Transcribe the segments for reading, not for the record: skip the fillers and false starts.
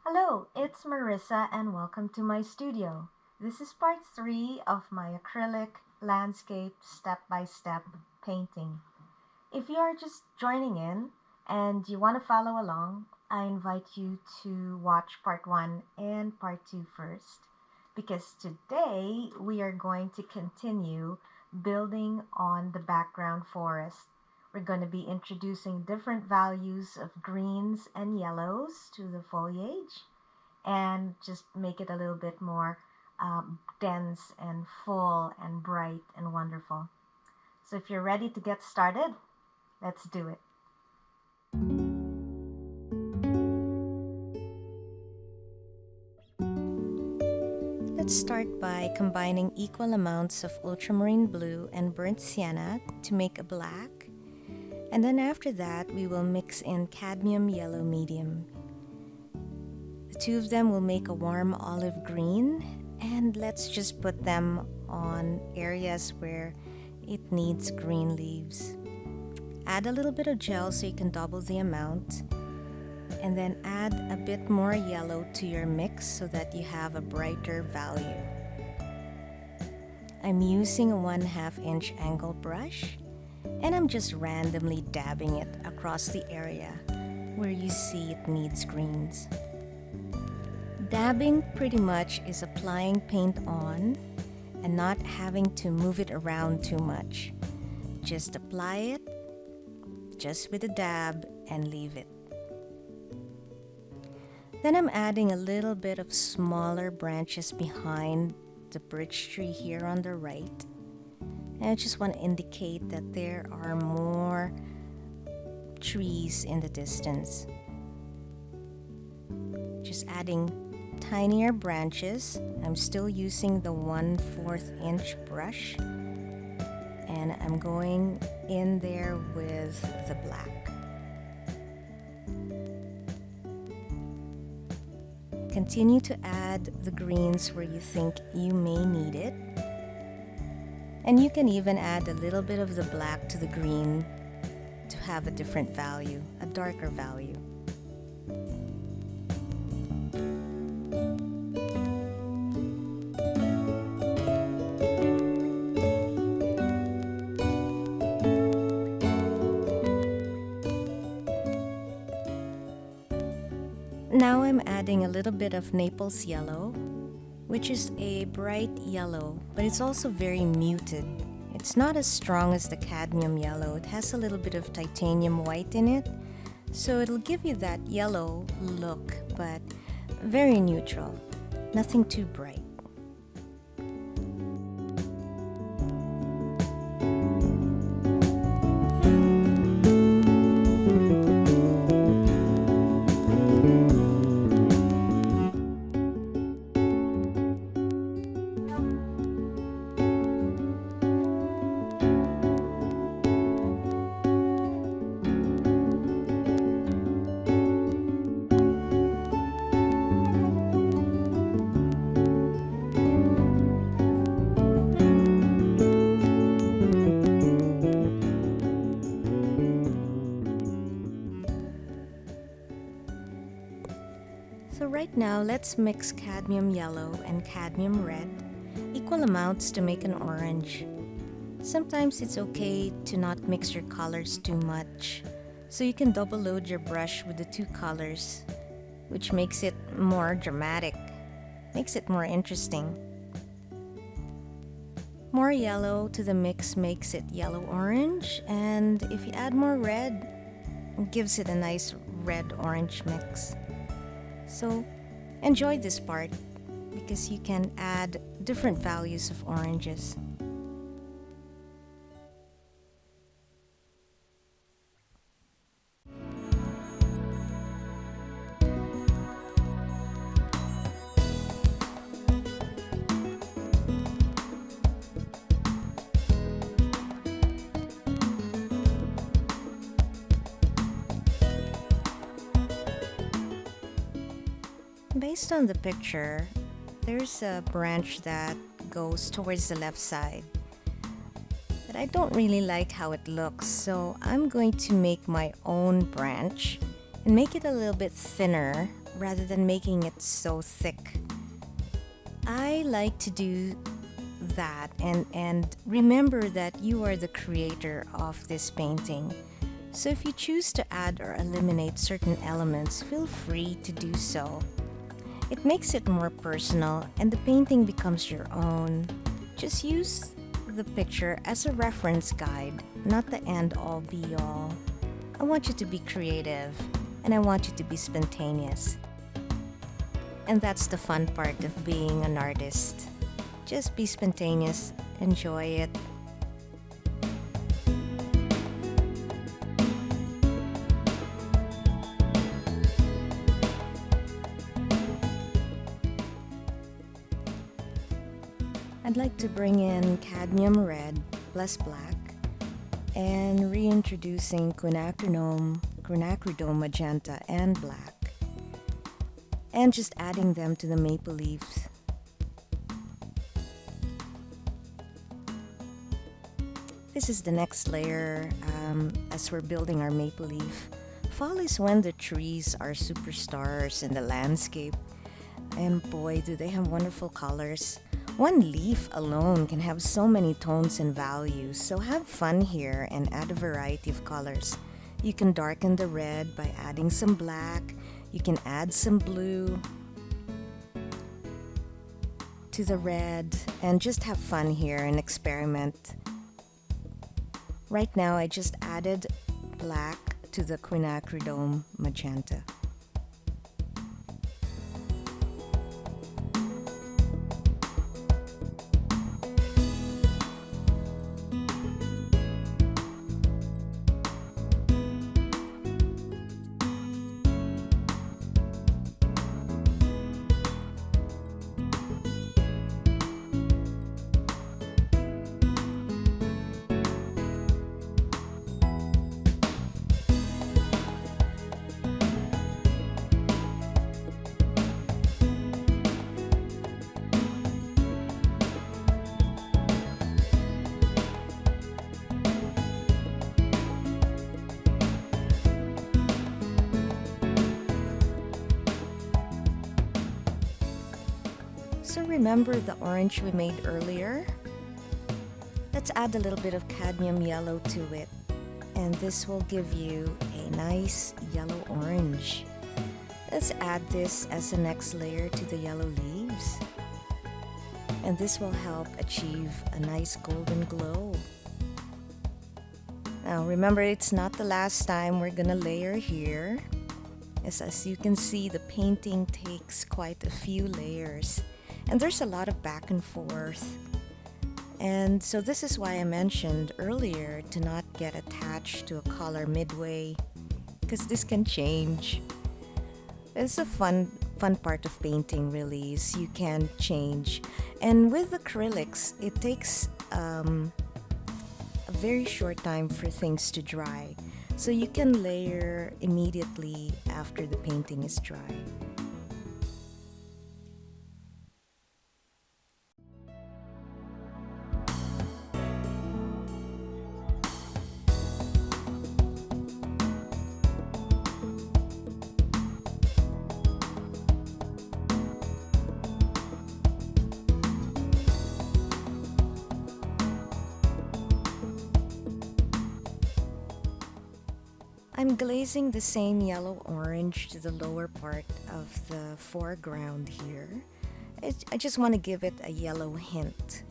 Hello, it's Marissa and welcome to my studio. This is part 3 of my acrylic landscape step-by-step painting. If you are just joining in and you want to follow along, I invite you to watch part 1 and part 2 first because today we are going to continue building on the background forest. We're going to be introducing different values of greens and yellows to the foliage and just make it a little bit more dense and full and bright and wonderful. So if you're ready to get started, let's do it. Let's start by combining equal amounts of ultramarine blue and burnt sienna to make a black. And then after that, we will mix in cadmium yellow medium. The two of them will make a warm olive green, and let's just put them on areas where it needs green leaves. Add a little bit of gel so you can double the amount, and then add a bit more yellow to your mix so that you have a brighter value. I'm using a 1/2 inch angle brush, and I'm just randomly dabbing it across the area where you see it needs greens. Dabbing pretty much is applying paint on and not having to move it around too much. Just apply it just with a dab and leave it. Then I'm adding a little bit of smaller branches behind the birch tree here on the right. And I just want to indicate that there are more trees in the distance. Just adding tinier branches. I'm still using the 1/4 inch brush, and I'm going in there with the black. Continue to add the greens where you think you may need it. And you can even add a little bit of the black to the green to have a different value, a darker value. Now I'm adding a little bit of Naples Yellow, which is a bright yellow, but it's also very muted. It's not as strong as the cadmium yellow. It has a little bit of titanium white in it, so it'll give you that yellow look, but very neutral, nothing too bright. So right now, let's mix cadmium yellow and cadmium red, equal amounts to make an orange. Sometimes it's okay to not mix your colors too much, so you can double load your brush with the two colors, which makes it more dramatic, makes it more interesting. More yellow to the mix makes it yellow-orange, and if you add more red, it gives it a nice red-orange mix. So enjoy this part because you can add different values of oranges. Based on the picture, there's a branch that goes towards the left side, but I don't really like how it looks, so I'm going to make my own branch and make it a little bit thinner rather than making it so thick. I like to do that and remember that you are the creator of this painting. So if you choose to add or eliminate certain elements, feel free to do so. It makes it more personal and the painting becomes your own. Just use the picture as a reference guide, not the end-all be-all. I want you to be creative and I want you to be spontaneous. And that's the fun part of being an artist. Just be spontaneous, enjoy it. I'd like to bring in cadmium red plus black and reintroducing quinacridone magenta and black and just adding them to the maple leaves. This is the next layer as we're building our maple leaf. Fall is when the trees are superstars in the landscape, and boy do they have wonderful colors. One leaf alone can have so many tones and values, so have fun here and add a variety of colors. You can darken the red by adding some black. You can add some blue to the red and just have fun here and experiment. Right now I just added black to the quinacridone magenta. So remember the orange we made earlier? Let's add a little bit of cadmium yellow to it, and this will give you a nice yellow orange. Let's add this as the next layer to the yellow leaves, and this will help achieve a nice golden glow. Now remember, it's not the last time we're gonna layer here. As you can see, the painting takes quite a few layers. And there's a lot of back and forth. And so this is why I mentioned earlier to not get attached to a color midway, because this can change. It's a fun part of painting, really, is you can change. And with acrylics, it takes a very short time for things to dry. So you can layer immediately after the painting is dry. I'm glazing the same yellow-orange to the lower part of the foreground here. I just want to give it a yellow hint.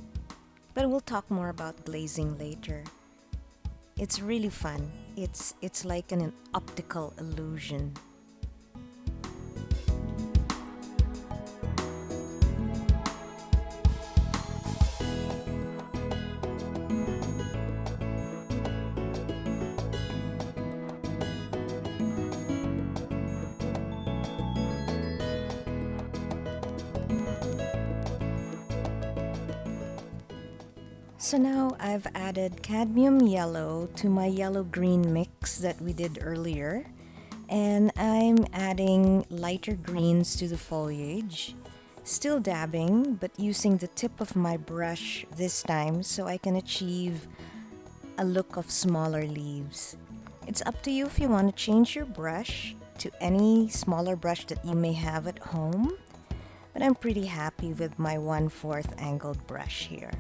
But we'll talk more about glazing later. It's really fun. It's like an optical illusion. So now I've added cadmium yellow to my yellow-green mix that we did earlier. And I'm adding lighter greens to the foliage. Still dabbing, but using the tip of my brush this time so I can achieve a look of smaller leaves. It's up to you if you want to change your brush to any smaller brush that you may have at home, but I'm pretty happy with my 1/4 angled brush here.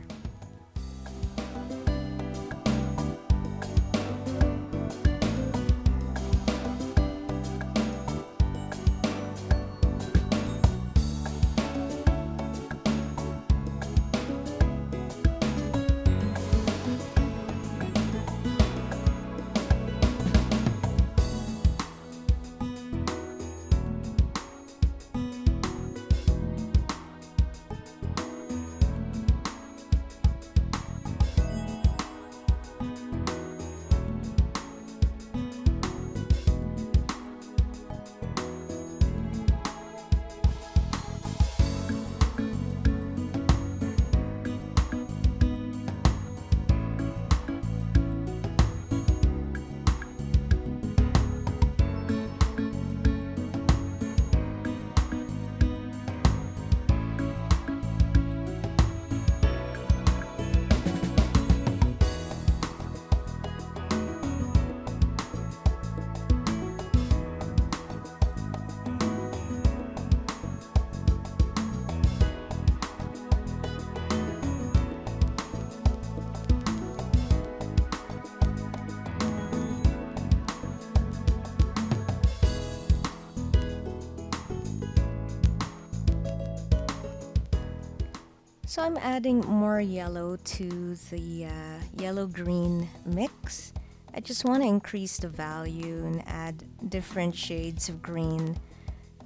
So I'm adding more yellow to the yellow-green mix. I just want to increase the value and add different shades of green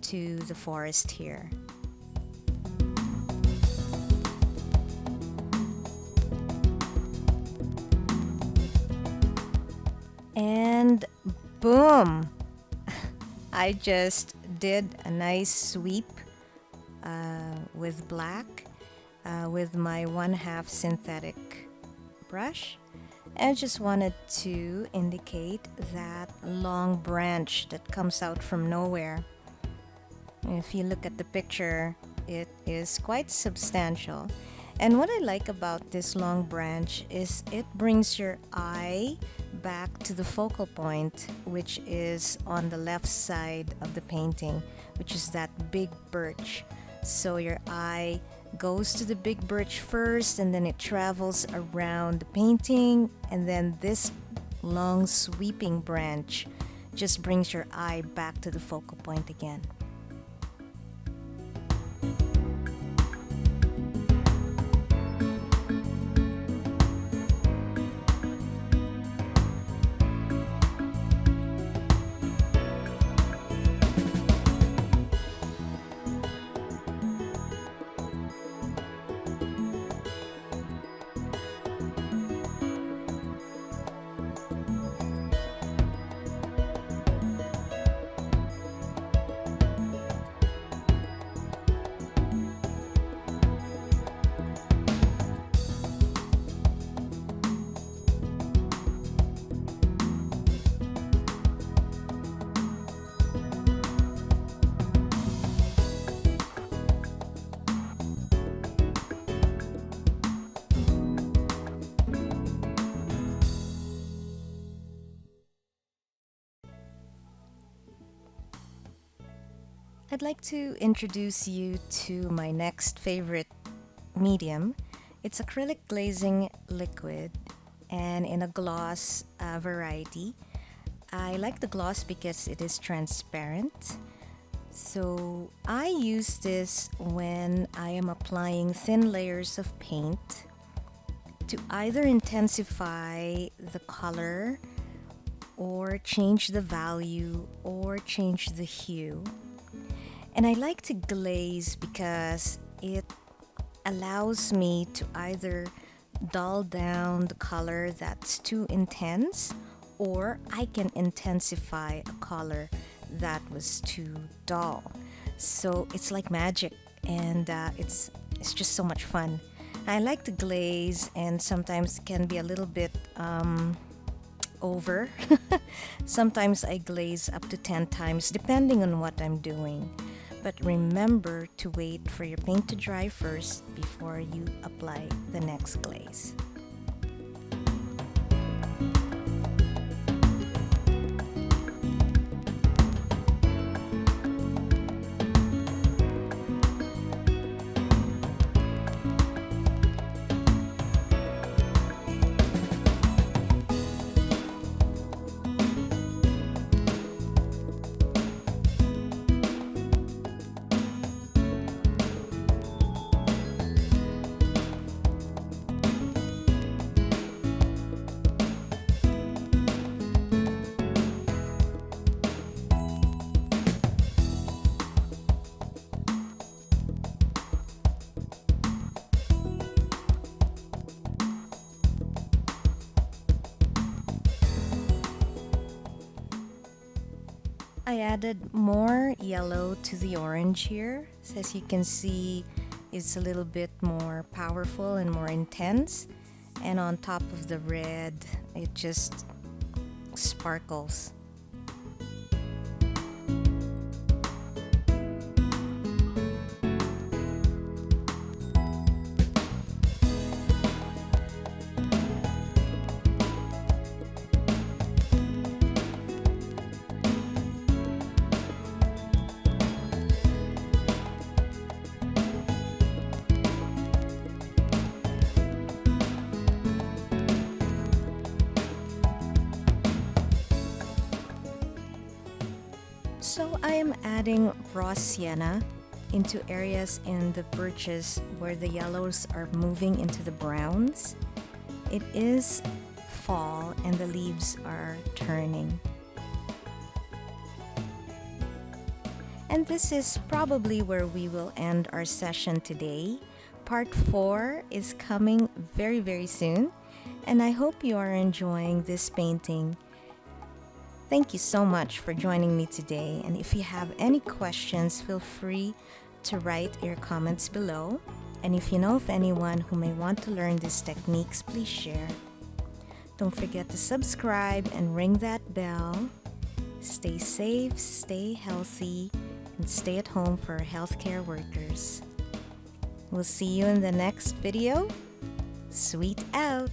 to the forest here. And boom! I just did a nice sweep with black. With my 1/2 synthetic brush. I just wanted to indicate that long branch that comes out from nowhere. If you look at the picture, it is quite substantial. And what I like about this long branch is it brings your eye back to the focal point, which is on the left side of the painting, which is that big birch. So your eye goes to the big birch first, and then it travels around the painting, and then this long sweeping branch just brings your eye back to the focal point again. I'd like to introduce you to my next favorite medium. It's acrylic glazing liquid and in a gloss variety. I like the gloss because it is transparent. So I use this when I am applying thin layers of paint to either intensify the color or change the value or change the hue. And I like to glaze because it allows me to either dull down the color that's too intense, or I can intensify a color that was too dull. So it's like magic, and it's just so much fun. I like to glaze, and sometimes it can be a little bit over. Sometimes I glaze up to 10 times depending on what I'm doing. But remember to wait for your paint to dry first before you apply the next glaze. I added more yellow to the orange here. So as you can see, it's a little bit more powerful and more intense. And on top of the red, it just sparkles. So I am adding raw sienna into areas in the birches where the yellows are moving into the browns. It is fall and the leaves are turning. And this is probably where we will end our session today. Part 4 is coming very, very soon, and I hope you are enjoying this painting. Thank you so much for joining me today, and if you have any questions, feel free to write your comments below. And if you know of anyone who may want to learn these techniques, please share. Don't forget to subscribe and ring that bell. Stay safe, stay healthy, and stay at home for healthcare workers. We'll see you in the next video. Sweet out!